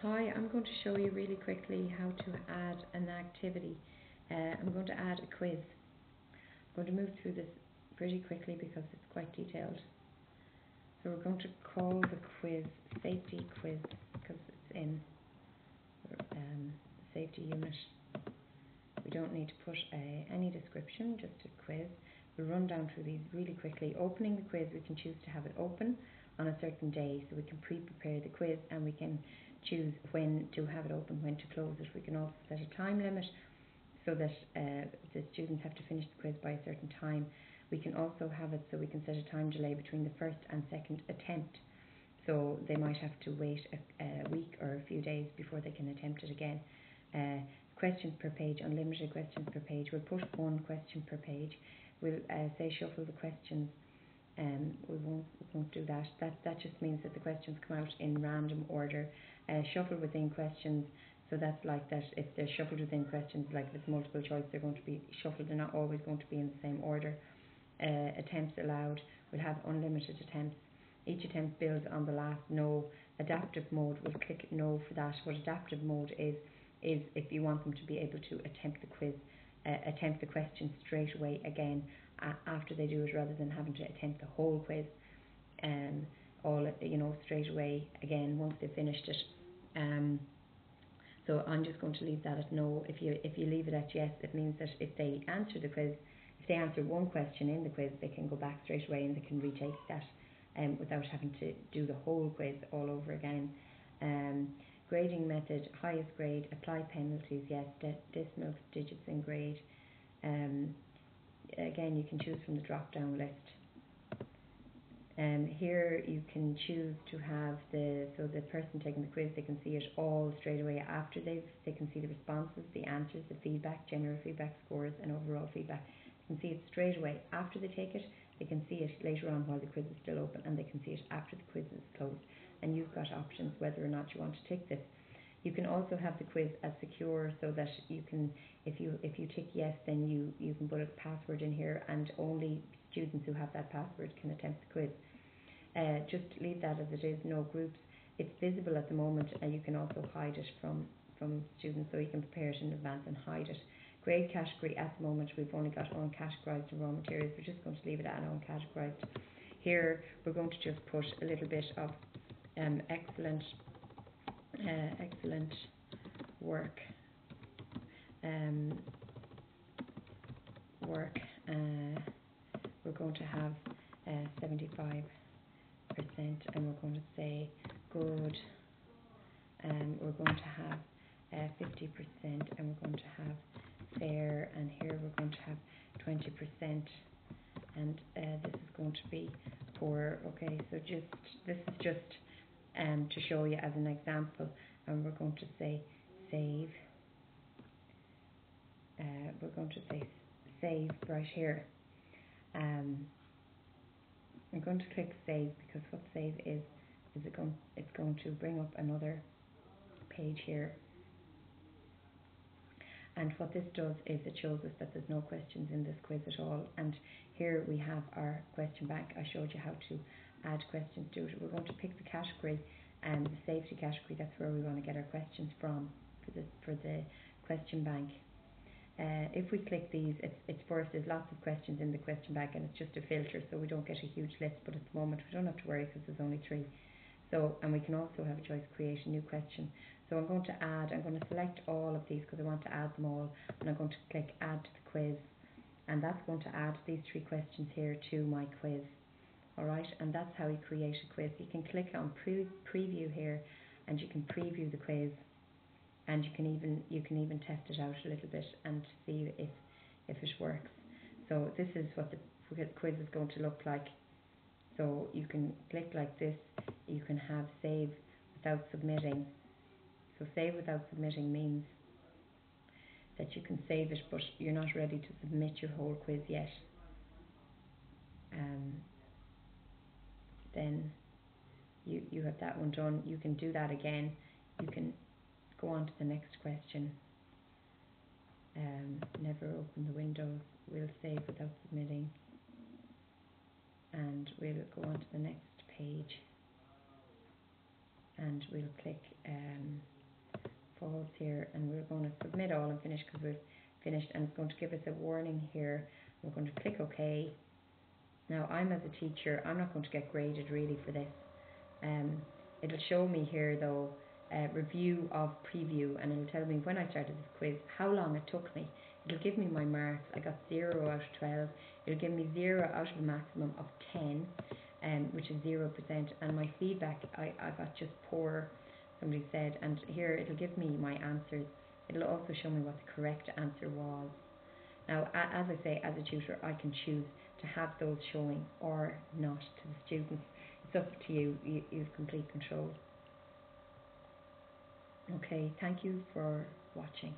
Hi, I'm going to show you really quickly how to add an activity. I'm going to add a quiz. I'm going to move through this pretty quickly because it's quite detailed. So we're going to call the quiz safety quiz because it's in the safety unit. We don't need to put any description, just a quiz. We'll run down through these really quickly. Opening the quiz, we can choose to have it open on a certain day, so we can pre-prepare the quiz and we can choose when to have it open, when to close it. We can also set a time limit so that the students have to finish the quiz by a certain time. We can also have it so we can set a time delay between the first and second attempt. So they might have to wait a week or a few days before they can attempt it again. Questions per page, unlimited questions per page. We'll put one question per page. We'll say shuffle the questions. We won't do that. That just means that the questions come out in random order. Shuffle within questions. So that's like that. If they're shuffled within questions, like if it's multiple choice, they're going to be shuffled. They're not always going to be in the same order. Attempts allowed. We'll have unlimited attempts. Each attempt builds on the last. No. Adaptive mode. We'll click no for that. What adaptive mode is if you want them to be able to attempt the quiz, attempt the question straight away again after they do it, rather than having to attempt the whole quiz straight away again once they've finished it. So I'm just going to leave that at no. If you leave it at yes, it means that if they answer the quiz, if they answer one question in the quiz, they can go back straight away and they can retake that without having to do the whole quiz all over again. Grading method, highest grade, apply penalties, yes, decimals, digits in grade. Again, you can choose from the drop down list. Here you can choose to have the person taking the quiz, they can see it all straight away after they can see the responses, the answers, the feedback, general feedback, scores and overall feedback. They can see it straight away after they take it. They can see it later on while the quiz is still open, and they can see it after the quiz is closed. And you've got options whether or not you want to tick this. You can also have the quiz as secure, so that you can, if you tick yes, then you can put a password in here, and only students who have that password can attempt the quiz. Just leave that as it is, no groups. It's visible at the moment, and you can also hide it from students, so you can prepare it in advance and hide it. Grade category, at the moment we've only got uncategorized and raw materials. We're just going to leave it at uncategorized. Here we're going to just put a little bit of excellent work. We're going to have 75%, and we're going to say good. We're going to have 50%, and we're going to have fair, and here we're going to have 20%, and this is going to be poor. Okay, so this is just to show you as an example, and we're going to say save. We're going to say save right here. I'm going to click save, because what save is it's going to bring up another page here, and what this does is it shows us that there's no questions in this quiz at all. And here we have our question bank. I showed you how to add questions to it. We're going to pick the category, and the safety category, that's where we want to get our questions from for the question bank. If we click these, it's first, there's lots of questions in the question bank, and it's just a filter, so we don't get a huge list, but at the moment we don't have to worry because there's only 3. So, and we can also have a choice to create a new question. So I'm going to select all of these because I want to add them all, and I'm going to click add to the quiz, and that's going to add these 3 questions here to my quiz. Alright, and that's how you create a quiz. You can click on preview here, and you can preview the quiz, and you can even test it out a little bit and see if it works. So this is what the quiz is going to look like. So you can click like this. You can have save without submitting. So save without submitting means that you can save it, but you're not ready to submit your whole quiz yet. Then you have that one done. You can do that again. You can go on to the next question. Never open the windows. We'll save without submitting, and we'll go on to the next page, and we'll click here, and we're going to submit all and finish because we've finished, and it's going to give us a warning here. We're going to click OK. Now, I'm as a teacher, I'm not going to get graded really for this. It'll show me here though, review of preview, and it'll tell me when I started this quiz, how long it took me. It'll give me my marks. I got 0 out of 12. It'll give me 0 out of a maximum of 10, which is 0%. And my feedback, I got just poor, somebody said. And here it'll give me my answers. It'll also show me what the correct answer was. Now, as I say, as a tutor, I can choose to have those showing or not to the students. It's up to you. You have complete control. Okay, thank you for watching.